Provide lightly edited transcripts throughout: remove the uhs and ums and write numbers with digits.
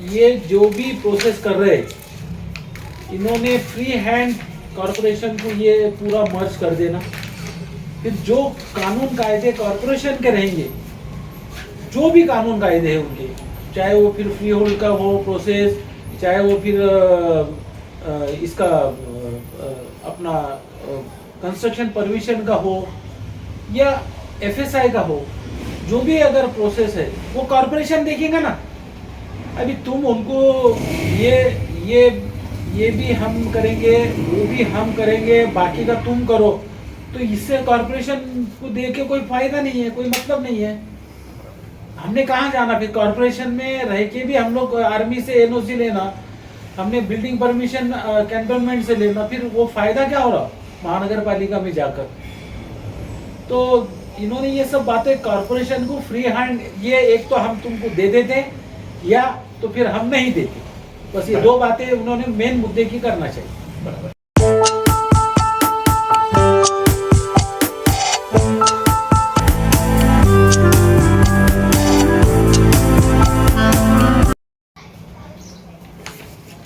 ये जो भी प्रोसेस कर रहे हैं, इन्होंने फ्री हैंड कॉरपोरेशन को ये पूरा मर्ज कर देना। फिर जो कानून कायदे कॉरपोरेशन के रहेंगे, जो भी कानून कायदे हैं उनके, चाहे वो फिर फ्री होल्ड का हो प्रोसेस, चाहे वो फिर इसका अपना कंस्ट्रक्शन परमिशन का हो या एफएसआई का हो, जो भी अगर प्रोसेस है वो कॉरपोरेशन देखेगा ना। अभी तुम उनको ये भी हम करेंगे, वो भी हम करेंगे, बाकी का तुम करो, तो इससे कॉरपोरेशन को दे के कोई फायदा नहीं है, कोई मतलब नहीं है। हमने कहाँ जाना फिर? कॉरपोरेशन में रह के भी हम लोग आर्मी से एनओसी लेना, हमने बिल्डिंग परमिशन कैंटोनमेंट से लेना, फिर वो फायदा क्या हो रहा महानगर पालिका में जाकर? तो इन्होंने ये सब बातें कॉरपोरेशन को फ्री हैंड, ये एक तो हम तुमको दे देते या तो फिर हम नहीं देते, बस ये दो बातें उन्होंने मेन मुद्दे की करना चाहिए।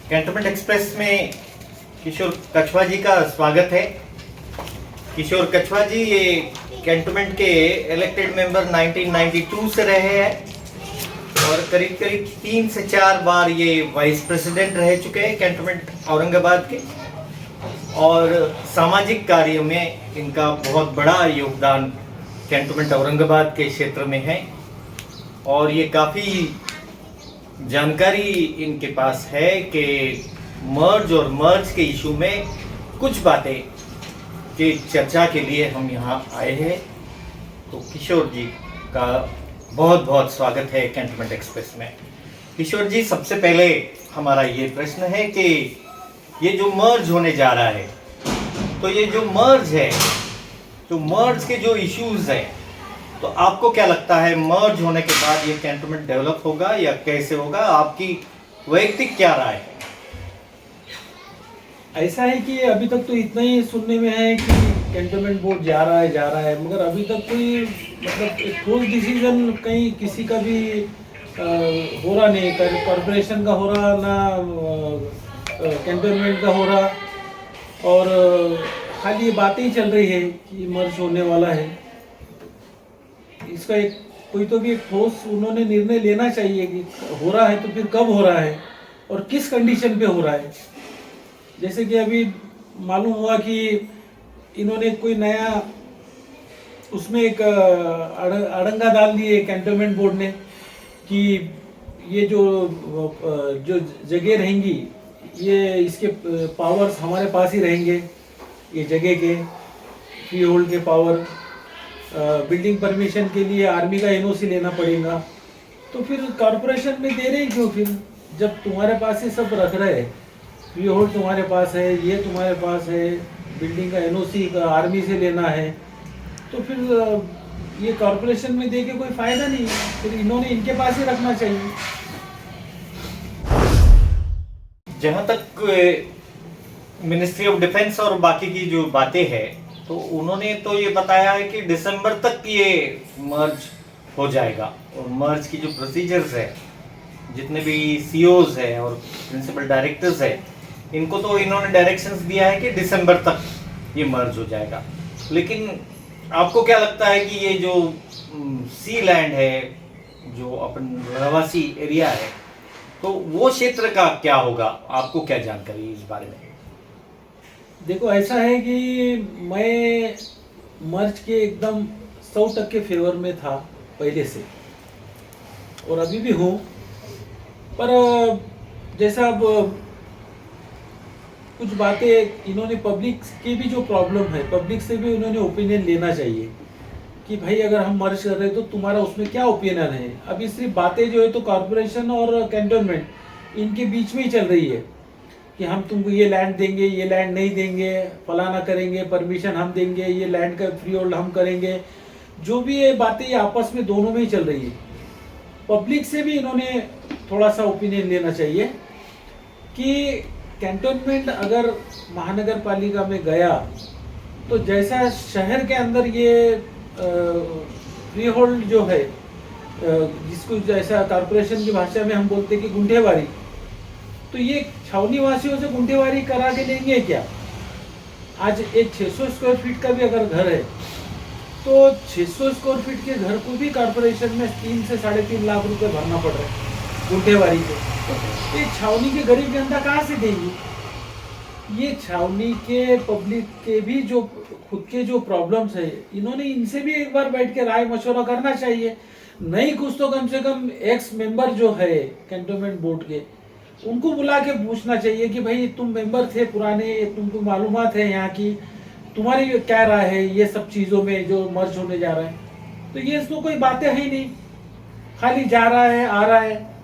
कैंटोनमेंट एक्सप्रेस में किशोर कछवा जी का स्वागत है। किशोर कछवा जी ये कैंटोनमेंट के इलेक्टेड मेंबर 1992 से रहे हैं और करीब करीब 3 से 4 बार ये वाइस प्रेसिडेंट रह चुके हैं कैंटोनमेंट औरंगाबाद के, और सामाजिक कार्यों में इनका बहुत बड़ा योगदान कैंटोनमेंट औरंगाबाद के क्षेत्र में है। और ये काफ़ी जानकारी इनके पास है कि मर्ज और मर्ज के इशू में कुछ बातें की चर्चा के लिए हम यहाँ आए हैं। तो किशोर जी का बहुत बहुत स्वागत है कैंटोनमेंट एक्सप्रेस में। किशोर जी, सबसे पहले हमारा ये प्रश्न है कि ये जो मर्ज होने जा रहा है, तो ये जो मर्ज है, तो मर्ज के जो इश्यूज हैं, तो आपको क्या लगता है मर्ज होने के बाद ये कैंटोनमेंट डेवलप होगा या कैसे होगा? आपकी वैयक्तिक क्या राय है? ऐसा है कि अभी तक तो इतना ही सुनने में है कि कैंटोनमेंट बोर्ड जा रहा है, मगर अभी तक कोई मतलब एक ठोस डिसीजन कहीं किसी का भी हो रहा नहीं। कॉरपोरेशन का हो रहा ना, कैंटोनमेंट का हो रहा, और खाली ये बातें ही चल रही है कि मर्ज होने वाला है। इसका एक कोई तो भी एक ठोस उन्होंने निर्णय लेना चाहिए कि हो रहा है तो फिर कब हो रहा है और किस कंडीशन पे हो रहा है। जैसे कि अभी मालूम हुआ कि इन्होंने कोई नया उसमें एक अड़ंगा डाल दिए कैंटोनमेंट बोर्ड ने कि ये जो जगह रहेंगी, ये इसके पावर्स हमारे पास ही रहेंगे, ये जगह के फ्री होल्ड के पावर, बिल्डिंग परमिशन के लिए आर्मी का एनओसी लेना पड़ेगा। तो फिर कॉरपोरेशन में दे रहे क्यों फिर, जब तुम्हारे पास ही सब रख रहे हैं, फ्री होल्ड तुम्हारे पास है, ये तुम्हारे पास है, बिल्डिंग का एनओसी का आर्मी से लेना है, तो फिर ये कॉरपोरेशन में दे के कोई फायदा नहीं है, फिर इन्होंने इनके पास ही रखना चाहिए। जहाँ तक मिनिस्ट्री ऑफ डिफेंस और बाकी की जो बातें हैं, तो उन्होंने तो ये बताया है कि दिसंबर तक ये मर्ज हो जाएगा, और मर्ज की जो प्रोसीजर्स है, जितने भी सीओज है और प्रिंसिपल डायरेक्टर्स है, इनको तो इन्होंने डायरेक्शंस दिया है कि दिसंबर तक ये मर्ज हो जाएगा। लेकिन आपको क्या लगता है कि ये जो सी लैंड है, जो अपन रहवासी एरिया है, तो वो क्षेत्र का क्या होगा? आपको क्या जानकारी है इस बारे में? देखो, ऐसा है कि मैं मर्ज के एकदम 100% फेवर में था पहले से, और अभी भी हूँ। पर जैसा अब कुछ बातें इन्होंने पब्लिक की भी जो प्रॉब्लम है, पब्लिक से भी उन्होंने ओपिनियन लेना चाहिए कि भाई अगर हम मर्ज कर रहे हैं तो तुम्हारा उसमें क्या ओपिनियन है। अभी सिर्फ बातें जो है तो कॉरपोरेशन और कैंटोनमेंट इनके बीच में ही चल रही है कि हम तुमको ये लैंड देंगे, ये लैंड नहीं देंगे, फलाना करेंगे, परमिशन हम देंगे, ये लैंड का फ्री होल्ड हम करेंगे। जो भी ये बातें ये आपस में दोनों में ही चल रही है। पब्लिक से भी इन्होंने थोड़ा सा ओपिनियन लेना चाहिए कि कैंटोनमेंट अगर महानगर पालिका में गया तो जैसा शहर के अंदर ये फ्री होल्ड जो है जिसको जैसा कॉरपोरेशन की भाषा में हम बोलते हैं कि गुंठेवारी, तो ये छावनी वासियों से गुंठेवारी करा के लेंगे क्या? आज एक 600 स्क्वायर फीट का भी अगर घर है तो 600 स्क्वायर फीट के घर को भी कॉरपोरेशन में 3 से 3.5 लाख रुपए भरना पड़ रहा है गुंठेवारी को। तो ये छावनी के गरीब जनता कहाँ से देंगी? ये छावनी के पब्लिक के भी जो खुद के जो प्रॉब्लम्स है, इन्होंने इनसे भी एक बार बैठ के राय मशवरा करना चाहिए। नहीं कुछ तो कम से कम एक्स मेंबर जो है कैंटोनमेंट बोर्ड के, उनको बुला के पूछना चाहिए कि भाई तुम मेंबर थे पुराने, तुमको मालूमात है यहाँ की, तुम्हारी क्या राय है ये सब चीज़ों में जो मर्ज होने जा रहा है। तो ये तो कोई बातें है ही नहीं, खाली जा रहा है आ रहा है।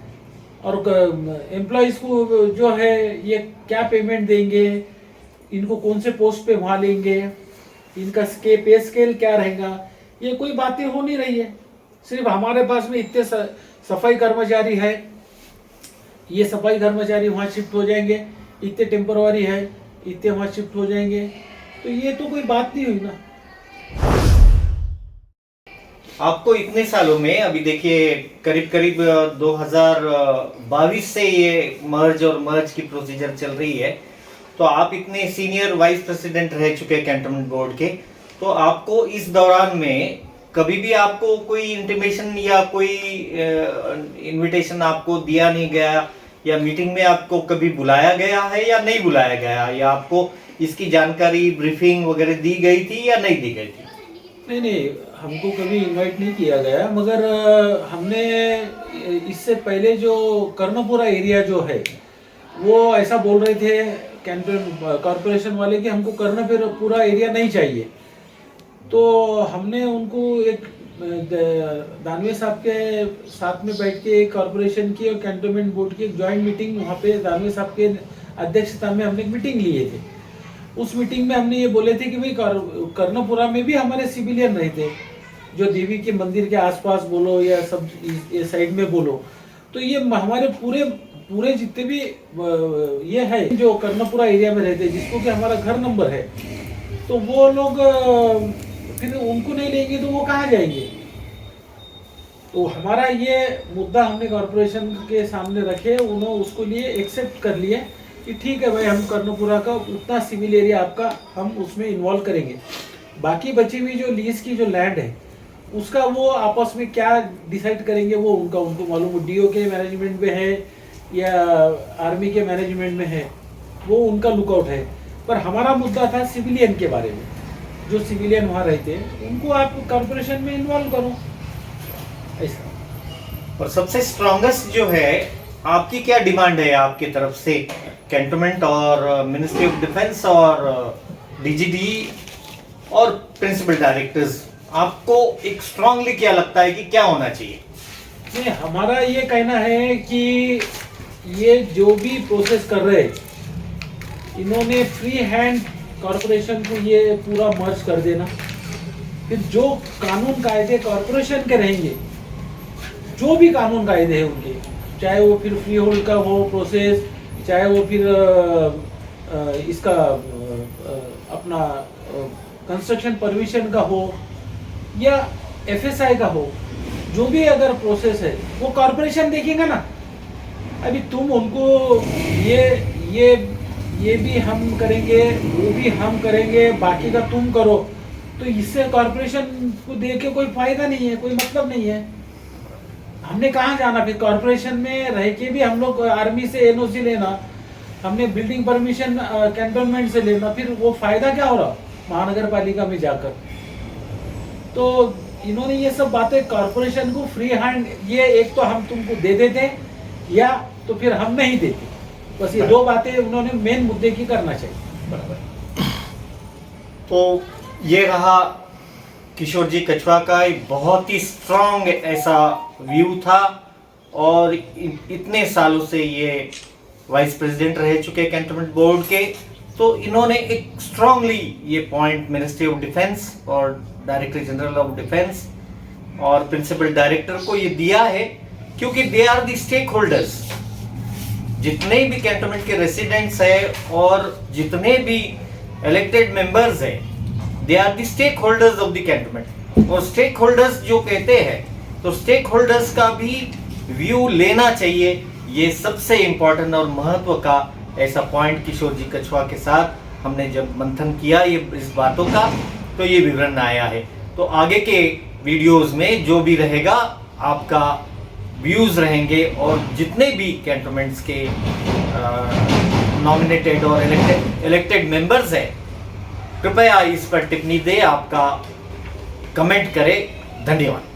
और एम्प्लॉयज़ को जो है ये क्या पेमेंट देंगे, इनको कौन से पोस्ट पे वहाँ लेंगे, इनका पे स्केल क्या रहेगा, ये कोई बातें हो नहीं रही है। सिर्फ हमारे पास में इतने सफाई कर्मचारी है, ये सफाई कर्मचारी वहाँ शिफ्ट हो जाएंगे, इतने टेम्पररी है, इतने वहाँ शिफ्ट हो जाएंगे, तो ये तो कोई बात नहीं हुई ना। आपको इतने सालों में अभी देखिए करीब करीब 2022 से ये मर्ज की प्रोसीजर चल रही है, तो आप इतने सीनियर वाइस प्रेसिडेंट रह चुके हैं कैंटोनमेंट बोर्ड के, तो आपको इस दौरान में कभी भी आपको कोई इंटीमेशन या कोई इनविटेशन आपको दिया नहीं गया, या मीटिंग में आपको कभी बुलाया गया है या नहीं बुलाया गया, या आपको इसकी जानकारी ब्रीफिंग वगैरह दी गई थी या नहीं दी गई थी? नहीं, हमको कभी इनवाइट नहीं किया गया, मगर हमने इससे पहले जो कर्णपुरा एरिया जो है वो ऐसा बोल रहे थे कैंटोन कॉरपोरेशन वाले कि हमको कर्णपुरा एरिया नहीं चाहिए। तो हमने उनको एक दानवे साहब के साथ में बैठ के कॉरपोरेशन की और कैंटोनमेंट बोर्ड की एक जॉइंट मीटिंग वहाँ पे दानवे साहब के अध्यक्षता में हमने एक मीटिंग लिए थे। उस मीटिंग में हमने ये बोले थे कि भाई कर्णपुरा में भी हमारे सिविलियन रहते, जो देवी के मंदिर के आसपास बोलो या सब ये साइड में बोलो, तो ये हमारे पूरे जितने भी ये है जो कर्णपुरा एरिया में रहते, जिसको कि हमारा घर नंबर है, तो वो लोग फिर उनको नहीं लेंगे तो वो कहाँ जाएंगे। तो हमारा ये मुद्दा हमने कॉरपोरेशन के सामने रखे, उन्होंने उसको लिए एक्सेप्ट कर लिए कि ठीक है भाई, हम कर्णपुरा का उतना सिविल एरिया आपका हम उसमें इन्वॉल्व करेंगे। बाकी बची हुई जो लीज की जो लैंड है उसका वो आपस में क्या डिसाइड करेंगे वो उनको मालूम, डीओ के मैनेजमेंट में है या आर्मी के मैनेजमेंट में है, वो उनका लुकआउट है। पर हमारा मुद्दा था सिविलियन के बारे में, जो सिविलियन वहाँ रहते हैं उनको आप कॉरपोरेशन में इन्वॉल्व करो ऐसा। और सबसे स्ट्रॉन्गेस्ट जो है आपकी क्या डिमांड है आपकी तरफ से कैंटोनमेंट और मिनिस्ट्री ऑफ डिफेंस और डीजीडी और प्रिंसिपल डायरेक्टर्स, आपको एक स्ट्रांगली क्या लगता है कि क्या होना चाहिए? नहीं, हमारा ये कहना है कि ये जो भी प्रोसेस कर रहे हैं, इन्होंने फ्री हैंड कॉरपोरेशन को ये पूरा मर्ज कर देना। फिर जो कानून कायदे कॉरपोरेशन के रहेंगे, जो भी कानून कायदे हैं उनके, चाहे वो फिर फ्री होल्ड का हो प्रोसेस, चाहे वो फिर इसका अपना कंस्ट्रक्शन परमिशन का हो या एफएसआई का हो, जो भी अगर प्रोसेस है वो कॉरपोरेशन देखेगा ना। अभी तुम उनको ये भी हम करेंगे, वो भी हम करेंगे, बाकी का तुम करो, तो इससे कॉरपोरेशन को दे के कोई फायदा नहीं है, कोई मतलब नहीं है। हमने कहाँ जाना फिर? कॉरपोरेशन में रह के भी हम लोग आर्मी से एनओसी लेना, हमने बिल्डिंग परमिशन कैंटोनमेंट से लेना, फिर वो फायदा क्या हो रहा महानगर पालिका में जाकर? तो इन्होंने ये सब बातें कॉरपोरेशन को फ्री हैंड, ये एक तो हम तुमको दे देते या तो फिर हम नहीं देते, बस ये दो बातें उन्होंने मेन मुद्दे की करना चाहिए। बराबर। तो ये रहा किशोर जी कछवा का एक बहुत ही स्ट्रांग ऐसा व्यू था, और इतने सालों से ये वाइस प्रेसिडेंट रह चुके कैंटोनमेंट बोर्ड के, तो इन्होंने एक स्ट्रांगली ये पॉइंट मिनिस्ट्री ऑफ डिफेंस और डायरेक्टर जनरल ऑफ डिफेंस और प्रिंसिपल डायरेक्टर को ये दिया है, क्योंकि they are the stakeholders. जितने भी कैंटोनमेंट के रेसिडेंट्स है और जितने भी इलेक्टेड मेंबर्स हैं, they are the stakeholders of the cantonment. और स्टेक होल्डर्स जो कहते हैं तो स्टेक होल्डर्स का भी व्यू लेना चाहिए। ये सबसे इम्पोर्टेंट और महत्व का ऐसा पॉइंट किशोर जी कछवा के साथ हमने जब मंथन किया ये इस बातों का, तो ये विवरण आया है। तो आगे के वीडियोस में जो भी रहेगा आपका व्यूज रहेंगे, और जितने भी कैंटोनमेंट्स के नॉमिनेटेड और इलेक्टेड मेंबर्स हैं, कृपया इस पर टिप्पणी दे, आपका कमेंट करें। धन्यवाद।